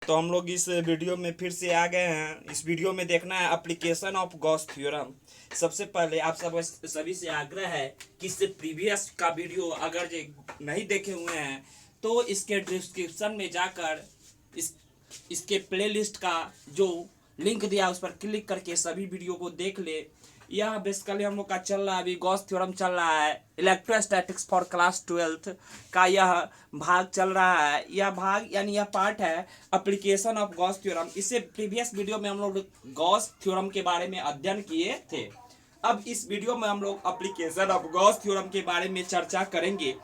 तो हम लोग इस वीडियो में फिर से आ गए हैं। इस वीडियो में देखना है एप्लीकेशन ऑफ गॉस थ्योरम। सबसे पहले आप सभी से आग्रह है कि इससे प्रीवियस का वीडियो अगर नहीं देखे हुए हैं तो इसके डिस्क्रिप्शन में जाकर इसके प्लेलिस्ट का जो लिंक दिया उस पर क्लिक करके सभी वीडियो को देख ले। यह बेसिकली हम लोग का चल रहा है, अभी गॉस थ्योरम चल रहा है, इलेक्ट्रोस्टैटिक्स फॉर क्लास 12 का यह भाग चल रहा है। यह भाग यानी यह पार्ट है एप्लीकेशन ऑफ गॉस थ्योरम। इससे प्रीवियस वीडियो में हम लोग गॉस थ्योरम के बारे में अध्ययन किए थे। अब इस वीडियो में हम लोग एप्लीकेशन ऑफ गॉस थ्योरम के बारे में चर्चा करेंगे।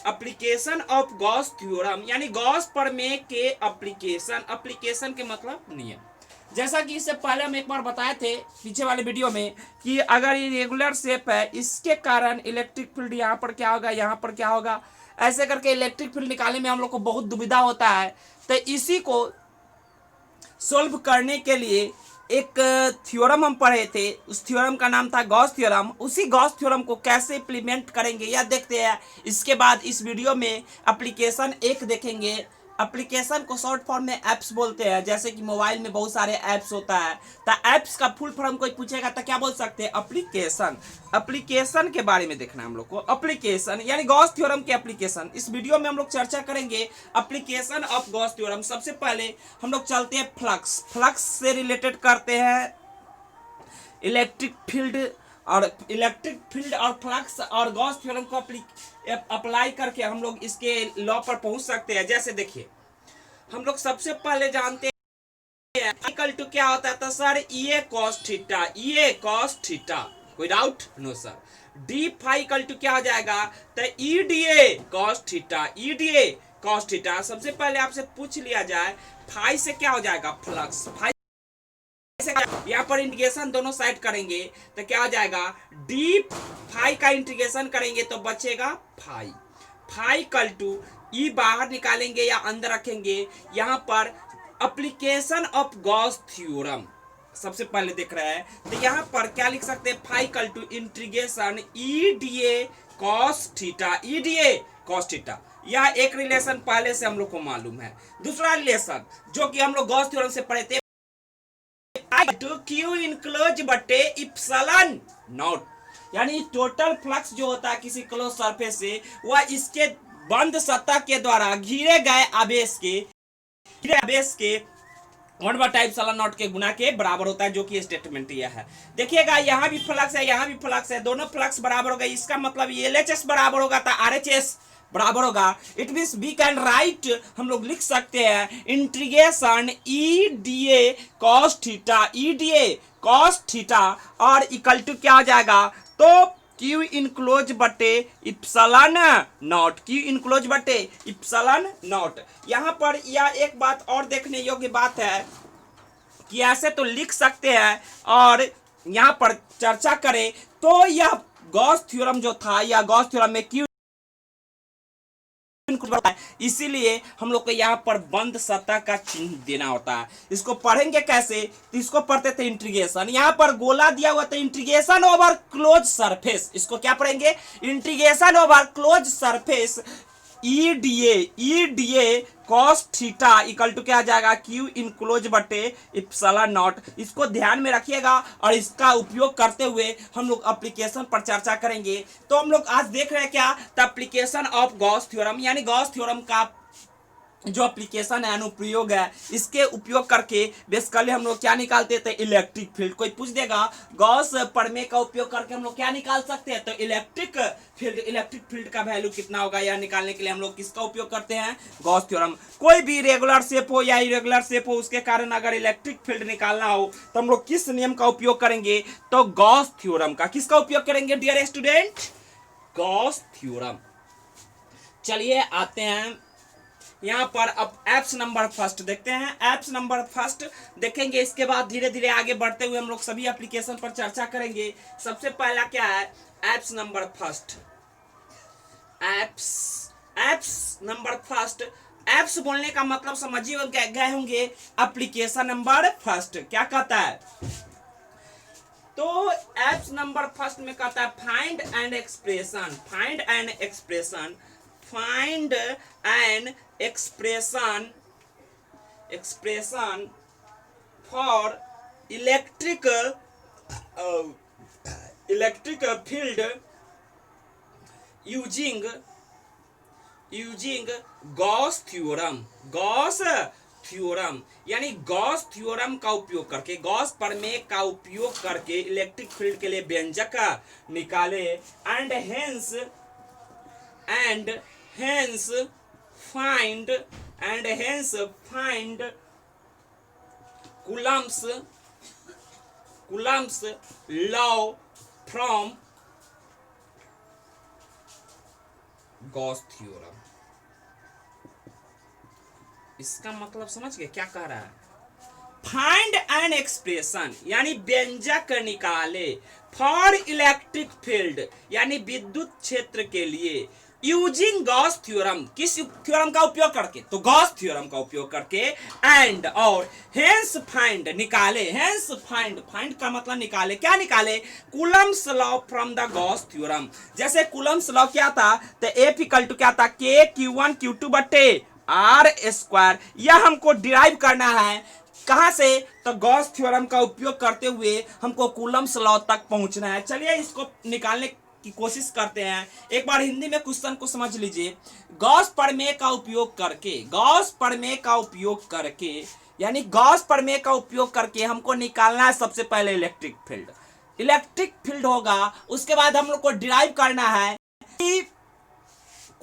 एप्लीकेशन ऑफ गॉस थ्योरम यानी गॉस प्रमेय के एप्लीकेशन के मतलब नियम। जैसा कि इससे पहले हम एक बार बताए थे पीछे वाले वीडियो में कि अगर ये रेगुलर शेप है, इसके कारण इलेक्ट्रिक फील्ड यहाँ पर क्या होगा, यहाँ पर क्या होगा, ऐसे करके इलेक्ट्रिक फील्ड निकालने में हम लोग को बहुत दुविधा होता है। तो इसी को सोल्व करने के लिए एक थ्योरम हम पढ़े थे, उस थ्योरम का नाम था गॉस थ्योरम। उसी गॉस थ्योरम को कैसे इम्प्लीमेंट करेंगे यह देखते हैं। इसके बाद इस वीडियो में एप्लीकेशन 1 देखेंगे। एप्लीकेशन को शॉर्ट फॉर्म में ऐप्स बोलते हैं। जैसे कि मोबाइल में बहुत सारे ऐप्स होता है, तो ऐप्स का फुल फॉर्म कोई पूछेगा तो क्या बोल सकते हैं, एप्लीकेशन। एप्लीकेशन के बारे में देखना है हम लोग को। एप्लीकेशन यानी गॉस थ्योरम के एप्लीकेशन इस वीडियो में हम लोग चर्चा करेंगे। Application of Gauss theorem. सबसे पहले हम लोग चलते हैं फ्लक्स से रिलेटेड करते हैं। इलेक्ट्रिक फील्ड और फ्लक्स और गॉस थ्योरम को अप्लाई करके हम लोग इसके लॉ पर पहुंच सकते हैं। जैसे देखिए, हम लोग सबसे पहले जानते हैं इक्वल टू क्या होता है, तो सर ये कॉस थीटा, कोई doubt? No sir. D phi equal to क्या हो जाएगा, तो E D A cos theta. सबसे पहले आपसे पूछ लिया जाए फाई से क्या हो जाएगा, फ्लक्स। फाई यहाँ पर इंटीग्रेशन दोनों साइड करेंगे तो क्या हो जाएगा, डी फाई का इंटीग्रेशन करेंगे तो बचेगा फाई कल टू ई बाहर निकालेंगे या अंदर रखेंगे। यहाँ पर एप्लीकेशन ऑफ गॉस थ्योरम सबसे पहले देख रहा है, तो यहाँ पर क्या लिख सकते हैं, फाई कल to integration E D A cos theta. यह एक रिलेशन पहले से हम लोग को मालूम है। दूसरा रिलेशन जो कि हम लोग गॉस थ्योरम से पढ़े थे, क्यू इनक्लोज बटे इप्सिलॉन नॉट, यानी टोटल फ्लक्स जो होता है किसी क्लोज सरफेस से, वह इसके बंद सतह के द्वारा घिरे गए आवेश के 1/ε नॉट के गुना के बराबर होता है, जो कि स्टेटमेंट यह है। देखिएगा यहाँ भी फ्लक्स है, यहाँ भी फ्लक्स है, दोनों फ्लक्स बराबर हो गए। इसका मतलब LHS बराबर होगा तो RHS बराबर होगा। It means we can write, हम लोग लिख सकते हैं integration E D A cos theta और इक्वल टू क्या हो जाएगा, तो क्यू इनक्लोज बटे इप्सिलॉन नॉट। यहाँ पर यह एक बात और देखने योग्य बात है कि ऐसे तो लिख सकते हैं, और यहाँ पर चर्चा करें तो यह गॉस थ्योरम जो था, यह गॉस थ्योरम में क्यू, इसीलिए हम लोग को यहाँ पर बंद सतह का चिन्ह देना होता है। इसको पढ़ेंगे कैसे, तो इसको पढ़ते थे इंटीग्रेशन। यहाँ पर गोला दिया हुआ था इंटीग्रेशन ओवर क्लोज सरफेस, इसको क्या पढ़ेंगे, integration over close surface E D A cos theta equal to क्या आ जाएगा, क्यू इनक्लोज बटे इप्सिलॉन नॉट। इसको ध्यान में रखिएगा और इसका उपयोग करते हुए हम लोग एप्लीकेशन पर चर्चा करेंगे। तो हम लोग आज देख रहे हैं क्या, तो एप्लीकेशन ऑफ गॉस थ्योरम यानी गॉस थ्योरम का जो एप्लीकेशन है, अनुप्रयोग है, इसके उपयोग करके बेसिकली हम लोग क्या निकालते थे, इलेक्ट्रिक फील्ड। कोई पूछ देगा गॉस प्रमेय का उपयोग करके हम लोग क्या निकाल सकते हैं, तो इलेक्ट्रिक फील्ड का वैल्यू कितना होगा यह निकालने के लिए हम लोग किसका उपयोग करते हैं, गॉस थ्योरम। कोई भी रेगुलर शेप हो या इरेगुलर शेप हो, उसके कारण अगर इलेक्ट्रिक फील्ड निकालना हो तो हम लोग किस नियम का उपयोग करेंगे, तो गॉस थ्योरम का। किसका उपयोग करेंगे डियर स्टूडेंट, गॉस थ्योरम। चलिए आते हैं यहाँ पर अब एप्स नंबर फर्स्ट देखते हैं। एप्स नंबर फर्स्ट देखेंगे, इसके बाद धीरे धीरे आगे बढ़ते हुए हम लोग सभी एप्लीकेशन पर चर्चा करेंगे। सबसे पहला क्या है, apps number first. Apps number first, apps बोलने का मतलब समझिए गए होंगे, एप्लीकेशन नंबर फर्स्ट क्या कहता है, तो एप्स नंबर फर्स्ट में कहता है find and expression expression for electric field using Gauss theorem यानी गॉस थ्योरम का उपयोग करके, गॉस प्रमेय का उपयोग करके इलेक्ट्रिक फील्ड के लिए व्यंजक निकाले and hence find Coulomb's law from Gauss theorem. इसका मतलब समझ गए क्या कह रहा है? फाइंड एन एक्सप्रेशन यानी व्यंजक निकाले फॉर इलेक्ट्रिक फील्ड यानी विद्युत क्षेत्र के लिए यूजिंग गॉस थ्योरम, किस थ्योरम का उपयोग करके? तो गॉस थ्योरम का उपयोग करके एंड और हेंस फाइंड निकाले, हेंस फाइंड का मतलब निकाले, क्या निकाले? Coulomb's law from the Gauss theorem. जैसे कूलम्स लॉ क्या था? तो F इक्वल टू क्या था? K Q1 बटे R स्क्वायर। यह हमको डिराइव करना है कहां से? तो गॉस थ्योरम का उपयोग करते हुए हमको कूलम्स लॉ तक पहुंचना है। चलिए इसको निकालने की कोशिश करते हैं। एक बार हिंदी में क्वेश्चन को समझ लीजिए। गॉस प्रमेय का उपयोग करके यानी गॉस प्रमेय का उपयोग करके हमको निकालना है सबसे पहले इलेक्ट्रिक फील्ड होगा। उसके बाद हम लोग को डिराइव करना है कि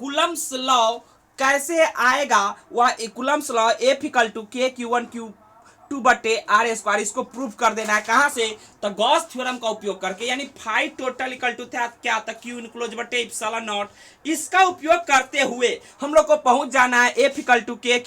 कूलम्स लॉ कैसे आएगा। वह Coulomb's law F equal to K Q2 बटे R स्क्वायर, इसको प्रूव कर देना है कहां से? तो गॉस थ्योरम का उपयोग करके यानी फाई टोटल इक्वल टू क्या था? Q इनक्लोज बटे एप्सिलॉन नॉट। इसका उपयोग करते हुए हम लोग को पहुंच जाना है F इक्वल टू K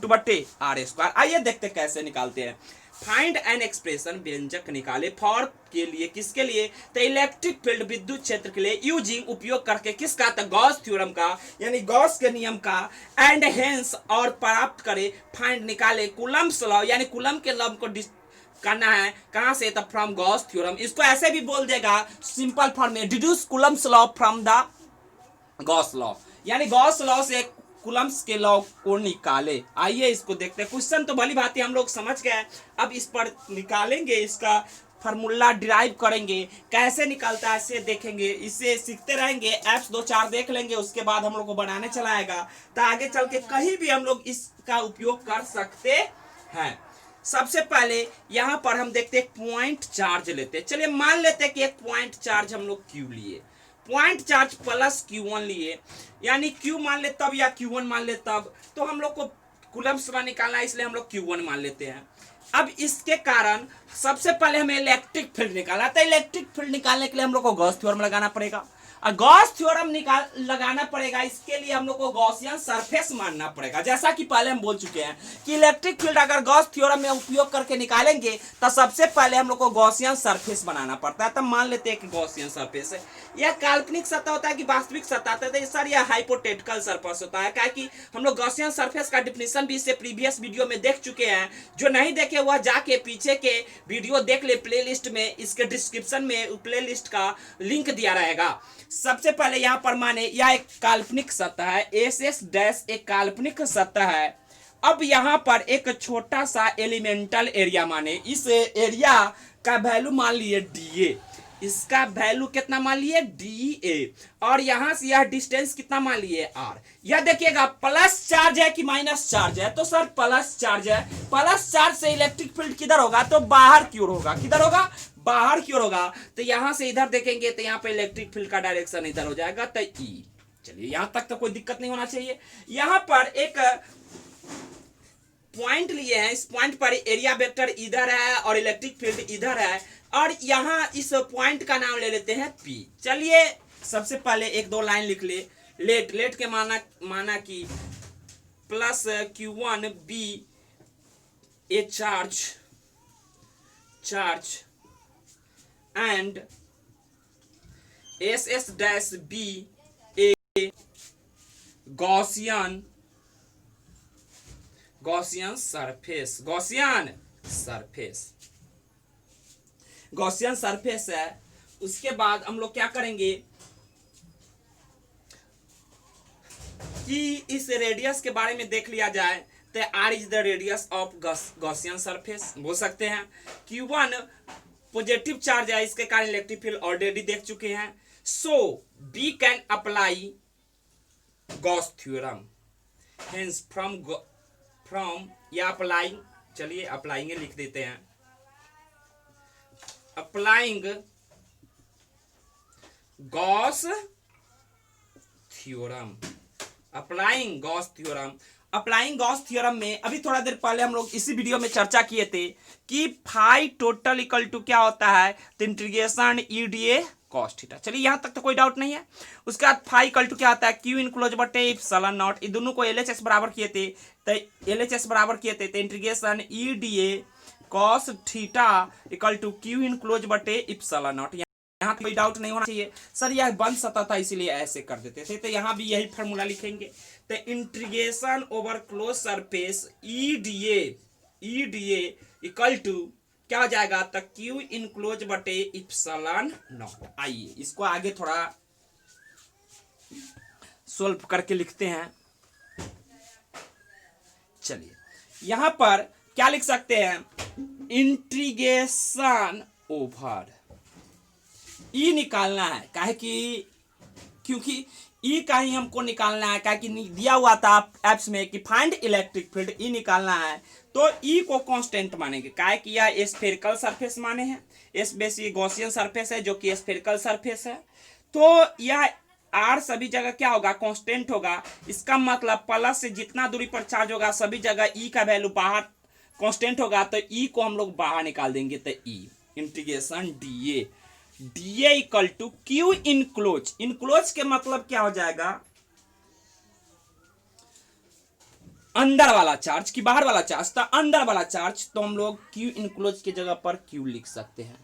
बटे R स्क्वायर। आइए देखते कैसे निकालते हैं। फाइंड एन एक्सप्रेशन व्यंजक निकाले फॉर के लिए, किसके लिए? तो इलेक्ट्रिक फील्ड विद्युत क्षेत्र के लिए यूजिंग उपयोग करके किसका? तो गॉस थ्योरम का यानी गॉस के नियम का एंड हेंस और प्राप्त करे फाइंड निकाले कूलम्स लॉ यानी कूलम के लॉ को करना है कहां से? तो फ्रॉम गॉस थ्योरम। इसको ऐसे भी बोल देगा सिंपल फॉर्म में, deduce Coulomb's law from the Gauss law यानी गॉस लॉ से कूलम्स के लॉ को निकाले। आइए इसको देखते हैं। क्वेश्चन तो भली भांति हम लोग समझ गए, अब इस पर निकालेंगे, इसका फार्मूला डिराइव करेंगे, कैसे निकलता है इसे देखेंगे, इसे सीखते रहेंगे। एप्स 2-4 देख लेंगे, उसके बाद हम लोग को बनाने चलाएगा तो आगे चल के कहीं भी हम लोग इसका उपयोग कर सकते हैं। सबसे पहले यहां पर हम देखते हैं पॉइंट चार्ज लेते हैं। चलिए मान लेते हैं कि एक पॉइंट चार्ज हम लोग Q लिए, पॉइंट चार्ज प्लस Q1 लिए, यानी Q मान ले तब या Q1 मान ले तब, तो हम लोग को कूलम्स लॉ निकालना है इसलिए हम लोग Q1 मान लेते हैं। अब इसके कारण सबसे पहले हमें इलेक्ट्रिक फील्ड निकालना है, तो इलेक्ट्रिक फील्ड निकालने के लिए हम लोग को गॉस थ्योरम लगाना पड़ेगा। और गॉस थ्योरम लगाना पड़ेगा, इसके लिए हम लोग को गॉसियन सरफेस मानना पड़ेगा। जैसा कि पहले हम बोल चुके हैं कि इलेक्ट्रिक फील्ड अगर गॉस थ्योरम में उपयोग करके निकालेंगे तो सबसे पहले हम लोग को गॉसियन सरफेस बनाना पड़ता है। तब मान लेते हैं कि गॉसियन सरफेस है, यह काल्पनिक सतह होता है कि वास्तविक सतह होता है? सर यह हाइपोथेटिकल सरफेस होता है, क्योंकि हम लोग गॉसियन सरफेस का डिफिनेशन भी इससे प्रीवियस वीडियो में देख चुके हैं। जो नहीं देखे वह जाके पीछे के वीडियो देख ले, प्लेलिस्ट में, इसके डिस्क्रिप्शन में प्लेलिस्ट का लिंक दिया रहेगा। सबसे पहले यहां पर माने यह एक काल्पनिक सतह है, SS डैश एक काल्पनिक सतह है। अब यहां पर एक छोटा सा एलिमेंटल एरिया माने, इस एरिया का वैल्यू मान लिए DA, इसका वैल्यू कितना मान लिए? DA, और यहां से यह डिस्टेंस कितना मान लिए? R। यह देखिएगा प्लस चार्ज है कि माइनस चार्ज है? तो सर प्लस चार्ज है। प्लस चार्ज से इलेक्ट्रिक फील्ड किधर होगा? तो बाहर की ओर होगा। किधर होगा? बाहर की ओर होगा। तो यहां से इधर देखेंगे तो यहां पे इलेक्ट्रिक फील्ड का डायरेक्शन इधर हो जाएगा, तो E। चलिए यहां तक तो कोई दिक्कत नहीं होना चाहिए। यहां पर एक पॉइंट लिए हैं, इस पॉइंट पर एरिया वेक्टर इधर है और इलेक्ट्रिक फील्ड इधर है, और यहां इस पॉइंट का नाम ले लेते हैं P। चलिए सबसे पहले 1-2 लाइन लिख ले। लेट के माना कि plus Q1 B A charge and SS dash B a Gaussian surface है। उसके बाद हम लोग क्या करेंगे कि इस रेडियस के बारे में देख लिया जाए। तो R is the radius of Gaussian surface बोल सकते हैं। Q1 पॉजिटिव चार्ज है, इसके कारण इलेक्ट्रिक फील्ड ऑलरेडी देख चुके हैं। So we can apply Gauss theorem, hence from या अप्लाइंग, चलिए अप्लाइंग लिख देते हैं, applying Gauss theorem, applying Gauss theorem. Applying Gauss theorem में अभी थोड़ा देर पहले हम लोग इसी वीडियो में चर्चा किए थे कि फाई टोटल इक्वल टू क्या होता है, तो इंटीग्रेशन ईडीए कॉस थीटा। चलिए यहां तक तो कोई डाउट नहीं है। उसके बाद फाई इक्वल टू क्या होता है, क्यू इनक्लोज बटे इप्सिलॉन नॉट। ये दोनों को एलएचएस बराबर किए थे, तो एलएचएस बराबर किए थे, तो integration E D A cos theta equal to Q enclose बटे इप्सिलॉन नॉट। यहाँ कोई डाउट नहीं होना चाहिए। सर यह बन सकता था इसीलिए ऐसे कर देते थे, तो यहाँ भी यही फॉर्मूला लिखेंगे। तो integration over close surface E D A equal to क्या हो जाएगा, तो क्यू इनक्लोज बटे इप्सिलॉन नॉट। आइए इसको आगे थोड़ा सोल्व करके लिखते हैं। चलिए यहां पर क्या लिख सकते हैं, इंटीग्रेशन ओवर ई निकालना है, काहे कि क्योंकि ई का ही हमको निकालना है, काहे कि दिया हुआ था एप्स में कि फाइंड इलेक्ट्रिक फील्ड, ई निकालना है। तो ई को कांस्टेंट मानेंगे, काहे कि यह स्फेरिकल सरफेस माने हैं, एस बेसी गॉसियन सरफेस है जो कि स्फेरिकल सरफेस है। तो यह आर सभी जगह क्या होगा, कांस्टेंट होगा। इसका मतलब प्लस से जितना दूरी पर चार्ज होगा सभी जगह ई का वैल्यू बाहर कांस्टेंट होगा, तो ई को हम लोग बाहर निकाल देंगे। तो E integration d A equal to Q enclose, enclose के मतलब क्या हो जाएगा, अंदर वाला चार्ज कि बाहर वाला चार्ज, तो अंदर वाला चार्ज, तो हम लोग क्यू इनक्लोज की जगह पर क्यू लिख सकते हैं।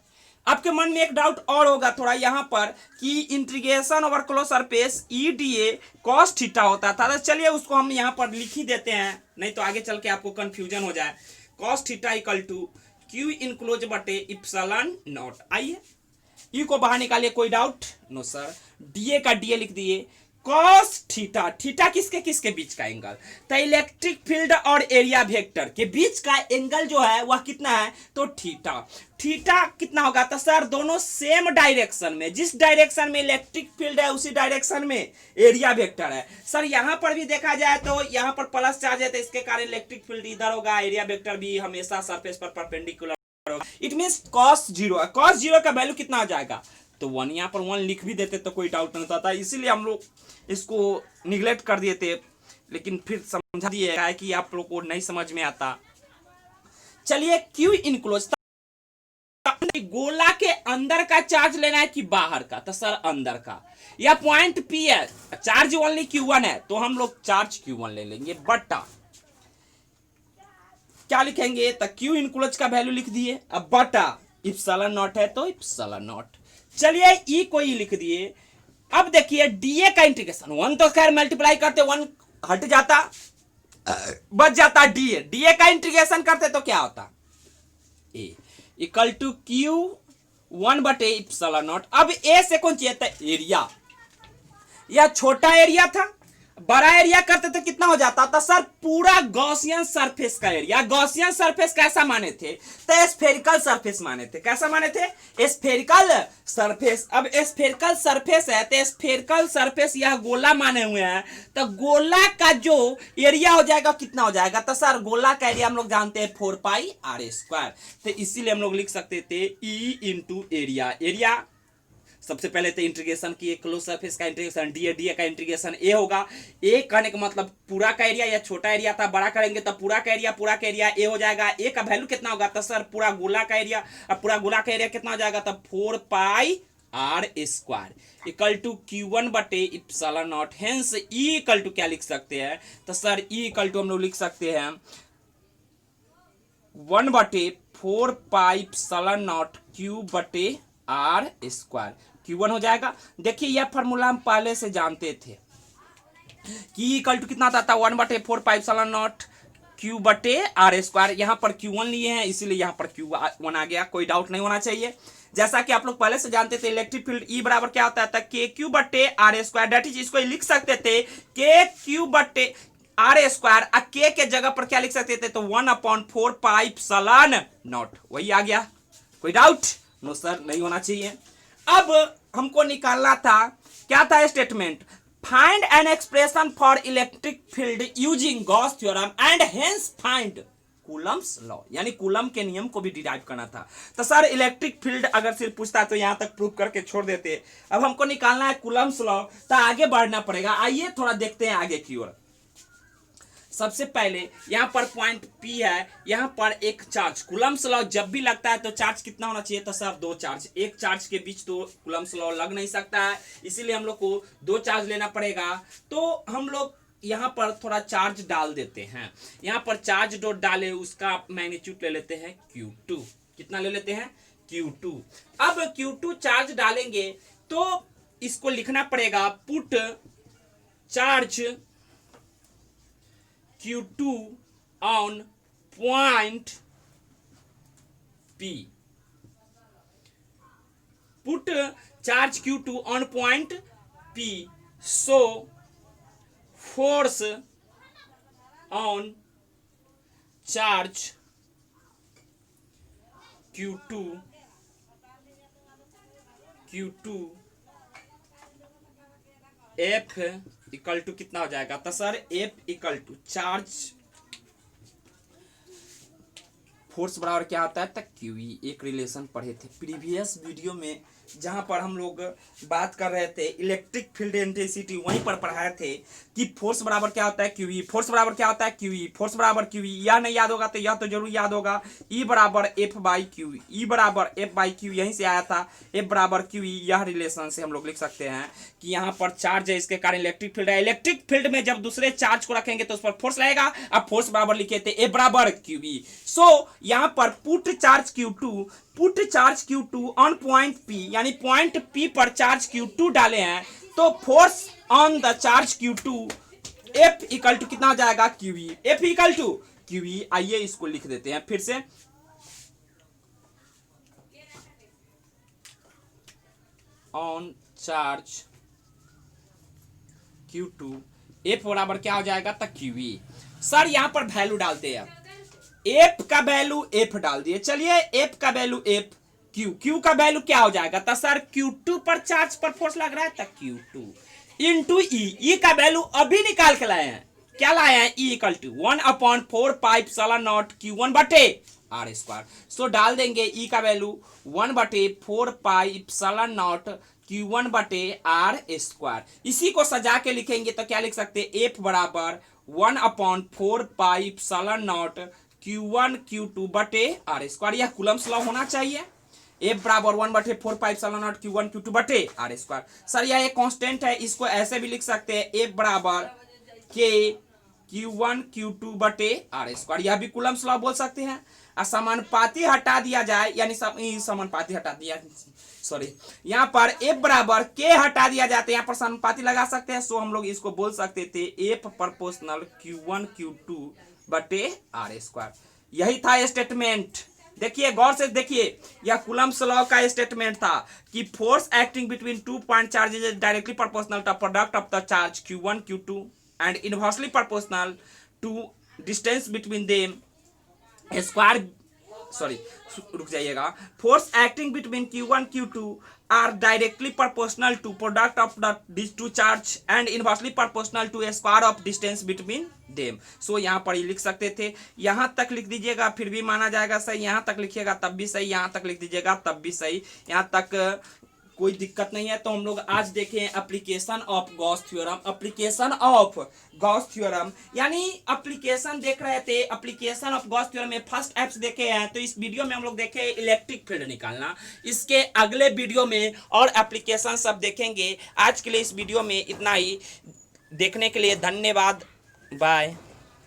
आपके मन में एक डाउट और होगा थोड़ा यहां पर कि integration over close surface EDA cos theta होता था, तो चलिए उसको हम यहां पर लिख ही देते हैं, नहीं तो आगे चल के आपको कंफ्यूजन हो जाए। Cos theta equal to Q enclose बटे इप्सिलॉन नॉट। आइए ई को बाहर निकालिए, कोई डाउट नो सर। डीए का डीए लिख दिए, कॉस थीटा, थीटा किसके किसके बीच का एंगल, तो इलेक्ट्रिक फील्ड और एरिया वेक्टर के बीच का एंगल जो है वह कितना है, तो थीटा। थीटा कितना होगा, तो सर दोनों सेम डायरेक्शन में, जिस डायरेक्शन में इलेक्ट्रिक फील्ड है उसी डायरेक्शन में एरिया वेक्टर है। सर यहां पर भी देखा जाए तो यहां पर प्लस चार्ज है, तो इसके कारण इलेक्ट्रिक फील्ड इधर होगा, एरिया वेक्टर भी हमेशा सरफेस पर perpendicular. It means cos 0, cos 0 का वैल्यू कितना आ जाएगा, तो 1, यहाँ पर 1 लिख भी देते तो कोई डाउट नहीं होता, इसीलिए हम लोग इसको निगलेक्ट कर दिए थे, लेकिन फिर समझा दिए कि आप लोग को नहीं समझ में आता। चलिए क्यू इनक्लोज, गोला के अंदर का चार्ज लेना है कि बाहर का, तो सर अंदर का। या पॉइंट पी है, चार्ज ओनली Q1 है, तो हम लोग चार्ज Q1 ले लेंगे, बटा क्या लिखेंगे, तो क्यू इनक्लोज का वैल्यू लिख दिए, अब बटा इप्सिलॉन नॉट है तो इप्सिलॉन नॉट। चलिए ई को ई लिख दिए। अब देखिए डीए का इंटीग्रेशन, 1 तो खैर मल्टीप्लाई करते 1 हट जाता, बच जाता डीए, डीए का इंटीग्रेशन करते तो क्या होता, ए इक्वल टू क्यू 1 बटे इप्सिलॉन नॉट। अब ए से कौन चाहिए था, एरिया, यह छोटा एरिया था, बड़ा एरिया करते तो कितना हो जाता था, सर पूरा गॉसियन सरफेस का एरिया। गॉसियन सरफेस कैसा माने थे, तो स्फेरिकल सरफेस माने थे, कैसा माने थे, स्फेरिकल सरफेस। अब स्फेरिकल सरफेस है तो स्फेरिकल सरफेस यह गोला माने हुए हैं, तो गोला का जो एरिया हो जाएगा कितना हो जाएगा, तो सर गोला का एरिया हम लोग जानते हैं 4 पाई आर स्क्वायर, तो इसीलिए हम लोग लिख सकते थे ई इंटू एरिया। एरिया सबसे पहले तो इंटीग्रेशन की क्लोज सरफेस का इंटीग्रेशन डीए, डीए का इंटीग्रेशन ए होगा। ए कहने का मतलब पूरा का एरिया, या छोटा एरिया था, बड़ा करेंगे तो पूरा का एरिया ए हो जाएगा। ए का वैल्यू कितना होगा, तो सर पूरा गोला का एरिया, अब पूरा गोला का एरिया कितना हो जाएगा, तो 4 pi r square equal to Q1 बटे epsilon naught. Hence E equal to क्या लिख सकते हैं, तो सर ई इक्वल टू हम लोग लिख सकते हैं 1 बटे 4 पाई इप्सिलॉन नॉट क्यू बटे आर स्क्वायर, Q1 हो जाएगा। देखिए यह फॉर्मूला हम पहले से जानते थे कि इक्वल टू कितना आता था, 1 बटे 4 पाई इप्सिलॉन नॉट क्यू बटे आर स्क्वायर। यहां पर Q1 लिए हैं इसीलिए यहां पर Q1 आ गया, कोई डाउट नहीं होना चाहिए। जैसा कि आप लोग पहले से जानते थे इलेक्ट्रिक फील्ड ई बराबर क्या होता था, के क्यू बटे आर स्क्वायर, डेट इज इसको लिख सकते थे के क्यू बटे आर स्क्वायर, के जगह पर क्या लिख सकते थे, तो 1/4 पाई एप्सिलॉन नॉट, वही आ गया। कोई डाउट? नो सर, नहीं होना चाहिए। अब हमको निकालना था, क्या था statement, find an expression for electric field using Gauss theorem and hence find Coulomb's law, यानी कूलम के नियम को भी डिराइव करना था। तो सर इलेक्ट्रिक फील्ड अगर सिर्फ पूछता तो यहां तक प्रूव करके छोड़ देते। अब हमको निकालना है कूलम्स लॉ, तो आगे बढ़ना पड़ेगा। आइए थोड़ा देखते हैं आगे की ओर। सबसे पहले यहां पर पॉइंट पी है, यहां पर एक चार्ज, कूलम्स लॉ जब भी लगता है तो चार्ज कितना होना चाहिए, तो सर 2 चार्ज, एक चार्ज के बीच तो कूलम्स लॉ लग नहीं सकता है, इसीलिए हम लोग को 2 चार्ज लेना पड़ेगा। तो हम लोग यहां पर थोड़ा चार्ज डाल देते हैं, यहां पर चार्ज जो डाले उसका मैग्नीट्यूड ले लेते हैं Q2, कितना ले लेते हैं Q2। अब Q2 चार्ज डालेंगे तो इसको लिखना पड़ेगा, put charge Q2 on point P, put charge Q2 on point P, so force on charge Q2 F equal to कितना हो जाएगा, तो sir F equal to charge force बराबर क्या होता है, तो QE। एक रिलेशन पढ़े थे प्रीवियस वीडियो में, जहां पर हम लोग बात कर रहे थे इलेक्ट्रिक फील्ड इंटेंसिटी, वहीं पर पढ़ाए थे कि फोर्स बराबर क्या होता है QE, फोर्स बराबर क्या होता है QE, फोर्स बराबर QE। यह नहीं याद होगा तो यह तो जरूर याद होगा, E बराबर F बाई क्यू, E बराबर F बाई क्यू, यहीं से आया था, F बराबर QE। यह रिलेशन से हम लोग लिख सकते हैं कि यहाँ पर चार्ज है, इसके कारण इलेक्ट्रिक फील्ड है, इलेक्ट्रिक फील्ड में जब दूसरे चार्ज को रखेंगे तो उस पर फोर्स लगेगा। अब फोर्स बराबर लिखे थे F बराबर QE। सो यहाँ पर put charge Q2 on point P, यानी पॉइंट P पर चार्ज Q2 डाले हैं, तो force on the charge Q2 F equal to कितना हो जाएगा QE, F equal to QE। आइए इसको लिख देते हैं फिर से, ऑन चार्ज Q2 F बराबर क्या हो जाएगा, तो QE। सर यहां पर वैल्यू डालते हैं, F का वैल्यू F डाल दिए, चलिए F का वैल्यू F, Q का वैल्यु क्या हो जाएगा, तो सर Q2 पर चार्ज पर फोर्स लग रहा है, तो Q2 इंटू E का वैल्यू अभी निकाल के लाए हैं, क्या लाए हैं, E equal to 1/4 pi epsilon naught Q1 बटे आर स्क्वायर। सो डाल देंगे E का value 1/4 pi epsilon naught Q1 बटे आर स्क्वायर। इसी को सजा के लिखेंगे तो क्या लिख सकते हैं, F बराबर 1/4 pi epsilon naught Q1 Q2 बटे आर स्क्वायर। यह कूलम्स लॉ होना चाहिए। F बराबर 1/4 pi epsilon naught Q1 Q2 बटे आर स्क्वायर। सर यह एक कांस्टेंट है, इसको ऐसे भी लिख सकते हैं, F बराबर K Q1 Q2 बटे आर स्क्वायर, यह भी कूलम्स लॉ बोल सकते हैं। समानुपाती हटा दिया जाए, यानी समानुपाती हटा दिया, सॉरी, यहाँ पर F बराबर K हटा दिया जाता है, यहाँ पर समानुपाती लगा सकते हैं। सो हम लोग इसको बोल सकते थे F प्रोपोर्शनल Q1 Q2 बटे आर स्क्वायर। यही था स्टेटमेंट। देखिए गौर से देखिए, यह कूलम्स लॉ का स्टेटमेंट था कि force acting between 2 point charges is directly proportional to product of the charge Q1 Q2 and inversely proportional to distance between them square, sorry रुक जाइएगा, force acting between Q1 Q2 are directly proportional to product of this two charge and inversely proportional to square of distance between them. So यहाँ पर लिख सकते थे, यहाँ तक लिख दीजिएगा फिर भी माना जाएगा सही, यहाँ तक लिखिएगा तब भी सही, यहाँ तक लिख दीजिएगा तब भी सही, यहाँ तक कोई दिक्कत नहीं है। तो हम लोग आज देखें application of Gauss theorem, application of Gauss theorem, यानी एप्लीकेशन देख रहे थे, एप्लीकेशन ऑफ गॉस थ्योरम में फर्स्ट एप्स देखे हैं। तो इस वीडियो में हम लोग देखे इलेक्ट्रिक फील्ड निकालना, इसके अगले वीडियो में और एप्लीकेशन सब देखेंगे। आज के लिए इस वीडियो में इतना ही, देखने के लिए धन्यवाद, बाय।